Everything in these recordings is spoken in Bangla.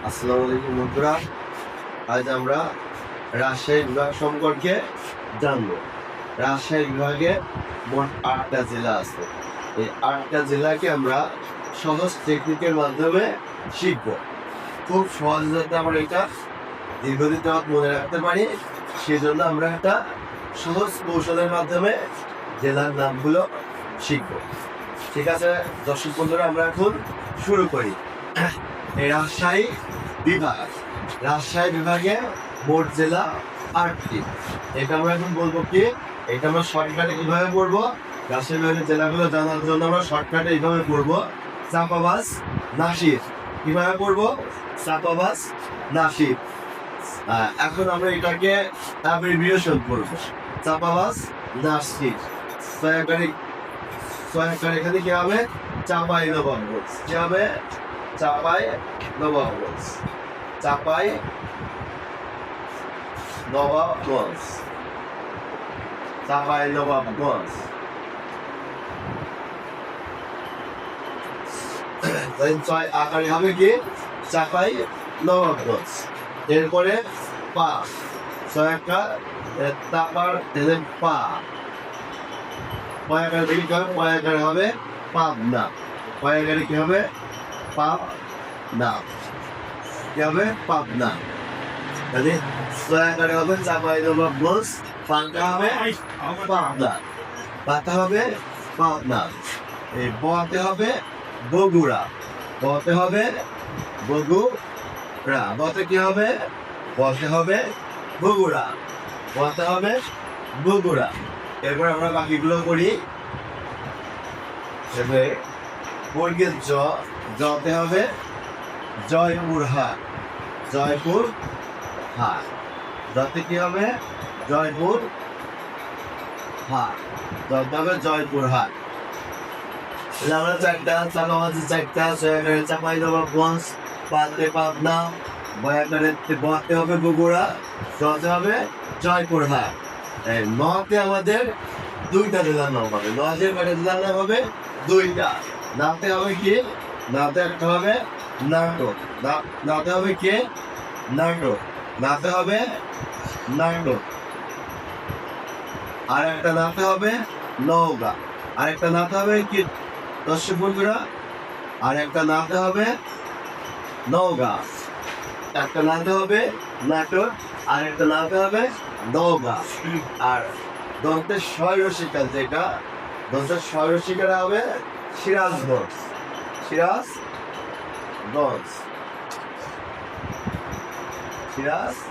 আসসালামু আলাইকুম বন্ধুরা, আজ আমরা রাজশাহী বিভাগ সম্পর্কে জানবো। রাজশাহী বিভাগে মোট 8টা জেলা আছে। এই 8টা জেলাকে আমরা সহজ টেকনিকের মাধ্যমে শিখব। খুব সহজ যাতে আমরা এটা দীর্ঘদিন যাবত মনে রাখতে পারি, সেজন্য আমরা একটা সহজ কৌশলের মাধ্যমে জেলার নামগুলো শিখব। ঠিক আছে দর্শক বন্ধুরা, আমরা এখন শুরু করি। এই রাজশাহী বিভাগে মোট জেলা 8টি। এটা আমরা এখন বলবো কি, এটা আমরা শর্টকাটে কিভাবে পড়বো। রাজশাহী বিভাগের জেলাগুলো জানার জন্য আমরা শর্টকাটে এইভাবে পড়বো, চাপাবাজ নাসির। কিভাবে পড়বো? চাপাবাজ নাসির। এখন আমরা এটাকে অ্যাব্রিভিয়েশন করবো, চাপাবাজ নাসির। এখানে কি হবে? চাপাই নবাবগঞ্জ। কি হবে? চাপাই নবাবগঞ্জ। চাপাই নবাবগঞ্জ। চাপাই নবাবগঞ্জ। আকারে হবে কি? চাপাই নবাবগঞ্জ। এরপরে পা, ছয়টা তারপর পা। পয়াকারে কি হবে? পয়াকারে হবে পাবনা। পয়াকারে কি হবে? পাবনা। কি হবে? পাবনা। তাহলে ছয়াকারে হবে চাপাই নবাবগঞ্জ, পাকা হবে পাবনা। পাতা হবে পাবনা। এই বতে হবে বগুড়া। বতে হবে বগুড়া। বতে কি হবে? বতে হবে বগুড়া। বতে হবে বগুড়া। এরপর আমরা বাকিগুলো করি। বর্গের জতে হবে জয়পুরহাট। জয়পুরহাট। জতে কি হবে? জয়পুরহাট। জতে হবে জয়পুরহাট। আমরা চারটা চাপাবাজে চারটা, চাপাই নবাবগঞ্জ, পাতে পাবনা, বতে হবে বগুড়া, জতে হবে জয়পুরহাট। নতে আমাদের 2টা জেলার নাম হবে। নদের কয়টা জেলার নাম হবে? 2টা। নাতে হবে কি? নাতে একটা হবে নাটোর। নাতে হবে কি? নাটোর। নাতে হবে নাটোর। আর একটা নাতে হবে নওগাঁ। আর একটা নাতে হবে কি দর্শক বন্ধুরা? আর একটা নাতে হবে নওগাঁ। একটা নাতে হবে নাটোর, আর একটা নাতে হবে নওগাঁ। আর দন্তের শয়রসিকার, যেটা দন্তের শয়রসিকার হবে সিরাজগঞ্জ। সিরাজগঞ্জ। সিরাজগঞ্জ।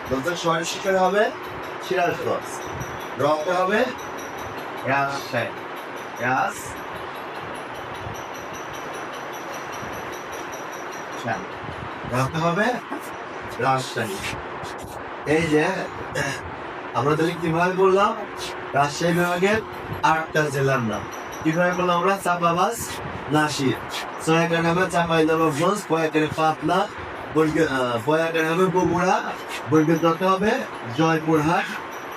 দন্তের শয়রসিকার হবে সিরাজগঞ্জ। রতে হবে রাজশাহী। রতে হবে রাজশাহী। এই যে আমরা তাহলে কিভাবে বললাম রাজশাহী বিভাগের 8টা জেলার নাম কিভাবে বললাম আমরা? চাপাবাজ নাসির। ছয়াকারে হবে চাপাই নবাবগঞ্জ, পয়াকারে পাবনা, পয়াকারে হবে বগুড়া, বর্গের জতে হবে জয়পুরহাট,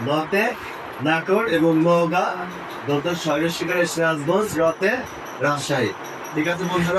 নতে নাটোর এবং নওগাঁ, দন্তের শয়রসিকারে সিরাজগঞ্জ, রতে রাজশাহী। ঠিক আছে বন্ধুরা।